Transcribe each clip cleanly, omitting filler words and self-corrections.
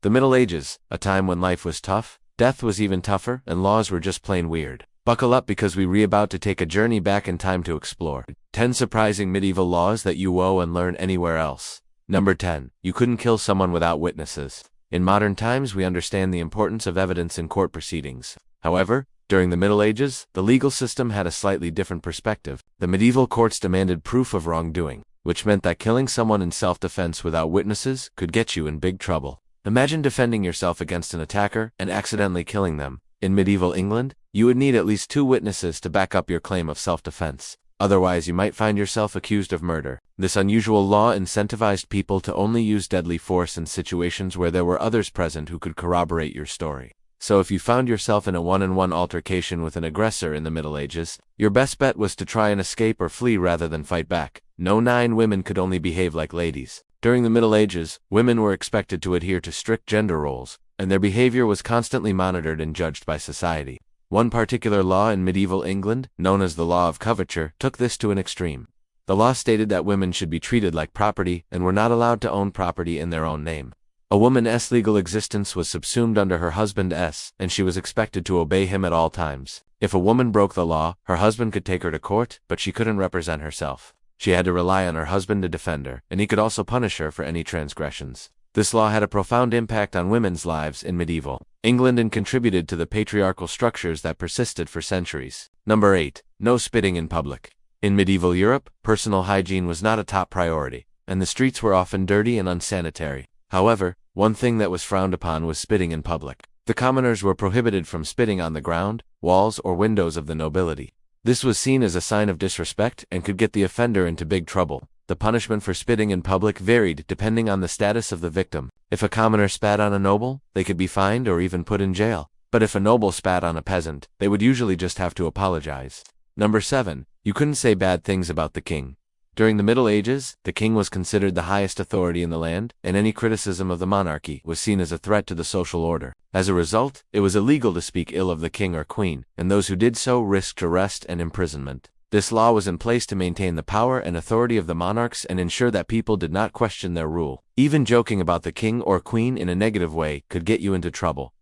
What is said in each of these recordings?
The Middle Ages, a time when life was tough, death was even tougher, and laws were just plain weird. Buckle up because we're about to take a journey back in time to explore 10 surprising medieval laws that you won't learn anywhere else. Number 10. You couldn't kill someone without witnesses. In modern times, we understand the importance of evidence in court proceedings. However, during the Middle Ages, the legal system had a slightly different perspective. The medieval courts demanded proof of wrongdoing, which meant that killing someone in self-defense without witnesses could get you in big trouble. Imagine defending yourself against an attacker and accidentally killing them. In medieval England, you would need at least 2 witnesses to back up your claim of self-defense. Otherwise, you might find yourself accused of murder. This unusual law incentivized people to only use deadly force in situations where there were others present who could corroborate your story. So if you found yourself in a one-on-one altercation with an aggressor in the Middle Ages, your best bet was to try and escape or flee rather than fight back. No 9 women could only behave like ladies. During the Middle Ages, women were expected to adhere to strict gender roles, and their behavior was constantly monitored and judged by society. One particular law in medieval England, known as the Law of Coverture, took this to an extreme. The law stated that women should be treated like property and were not allowed to own property in their own name. A woman's legal existence was subsumed under her husband's, and she was expected to obey him at all times. If a woman broke the law, her husband could take her to court, but she couldn't represent herself. She had to rely on her husband to defend her, and he could also punish her for any transgressions. This law had a profound impact on women's lives in medieval England and contributed to the patriarchal structures that persisted for centuries. Number 8. No spitting in public. In medieval Europe, personal hygiene was not a top priority, and the streets were often dirty and unsanitary. However, one thing that was frowned upon was spitting in public. The commoners were prohibited from spitting on the ground, walls, or windows of the nobility. This was seen as a sign of disrespect and could get the offender into big trouble. The punishment for spitting in public varied depending on the status of the victim. If a commoner spat on a noble, they could be fined or even put in jail. But if a noble spat on a peasant, they would usually just have to apologize. Number 7. You couldn't say bad things about the king. During the Middle Ages, the king was considered the highest authority in the land, and any criticism of the monarchy was seen as a threat to the social order. As a result, it was illegal to speak ill of the king or queen, and those who did so risked arrest and imprisonment. This law was in place to maintain the power and authority of the monarchs and ensure that people did not question their rule. Even joking about the king or queen in a negative way could get you into trouble.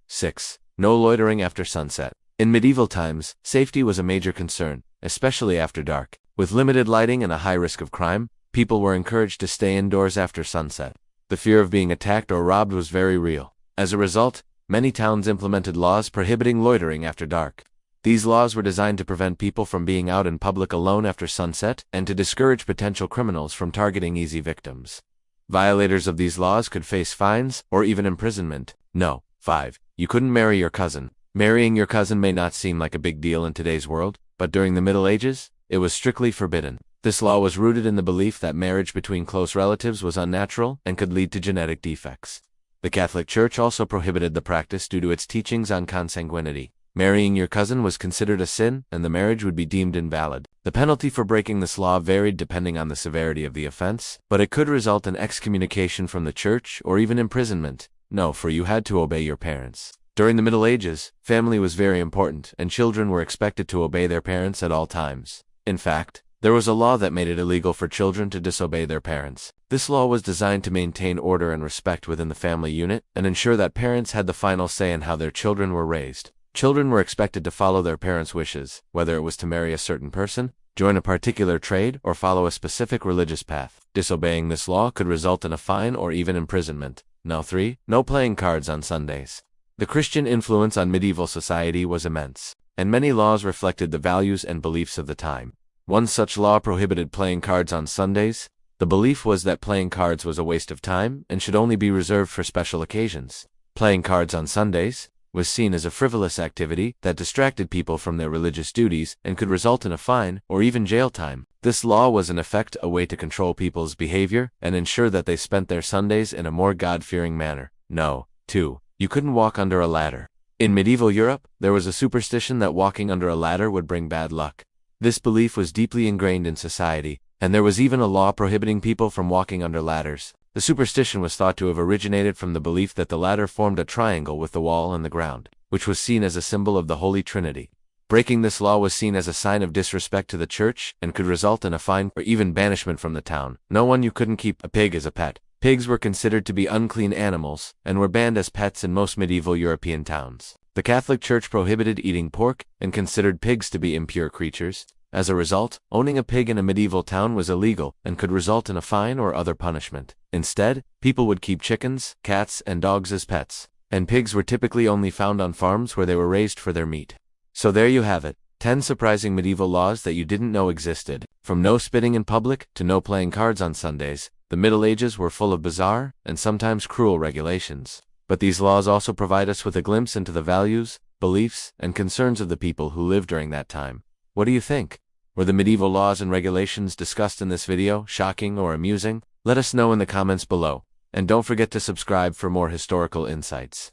6. No loitering after sunset. In medieval times, safety was a major concern, especially after dark. With limited lighting and a high risk of crime, people were encouraged to stay indoors after sunset. The fear of being attacked or robbed was very real. As a result, many towns implemented laws prohibiting loitering after dark. These laws were designed to prevent people from being out in public alone after sunset and to discourage potential criminals from targeting easy victims. Violators of these laws could face fines or even imprisonment. 5. You couldn't marry your cousin. Marrying your cousin may not seem like a big deal in today's world, but during the Middle Ages, it was strictly forbidden. This law was rooted in the belief that marriage between close relatives was unnatural and could lead to genetic defects. The Catholic Church also prohibited the practice due to its teachings on consanguinity. Marrying your cousin was considered a sin, and the marriage would be deemed invalid. The penalty for breaking this law varied depending on the severity of the offense, but it could result in excommunication from the church or even imprisonment. For you had to obey your parents. During the Middle Ages, family was very important, and children were expected to obey their parents at all times. In fact, there was a law that made it illegal for children to disobey their parents. This law was designed to maintain order and respect within the family unit and ensure that parents had the final say in how their children were raised. Children were expected to follow their parents' wishes, whether it was to marry a certain person, join a particular trade, or follow a specific religious path. Disobeying this law could result in a fine or even imprisonment. 3. No playing cards on Sundays. The Christian influence on medieval society was immense, and many laws reflected the values and beliefs of the time. One such law prohibited playing cards on Sundays. The belief was that playing cards was a waste of time and should only be reserved for special occasions. Playing cards on Sundays was seen as a frivolous activity that distracted people from their religious duties and could result in a fine or even jail time. This law was in effect a way to control people's behavior and ensure that they spent their Sundays in a more God-fearing manner. 2. You couldn't walk under a ladder. In medieval Europe, there was a superstition that walking under a ladder would bring bad luck. This belief was deeply ingrained in society, and there was even a law prohibiting people from walking under ladders. The superstition was thought to have originated from the belief that the ladder formed a triangle with the wall and the ground, which was seen as a symbol of the Holy Trinity. Breaking this law was seen as a sign of disrespect to the church and could result in a fine or even banishment from the town. You couldn't keep a pig as a pet. Pigs were considered to be unclean animals, and were banned as pets in most medieval European towns. The Catholic Church prohibited eating pork, and considered pigs to be impure creatures. As a result, owning a pig in a medieval town was illegal, and could result in a fine or other punishment. Instead, people would keep chickens, cats, and dogs as pets, and pigs were typically only found on farms where they were raised for their meat. So there you have it, 10 surprising medieval laws that you didn't know existed. From no spitting in public, to no playing cards on Sundays, the Middle Ages were full of bizarre, and sometimes cruel regulations. But these laws also provide us with a glimpse into the values, beliefs, and concerns of the people who lived during that time. What do you think? Were the medieval laws and regulations discussed in this video shocking or amusing? Let us know in the comments below, and don't forget to subscribe for more historical insights.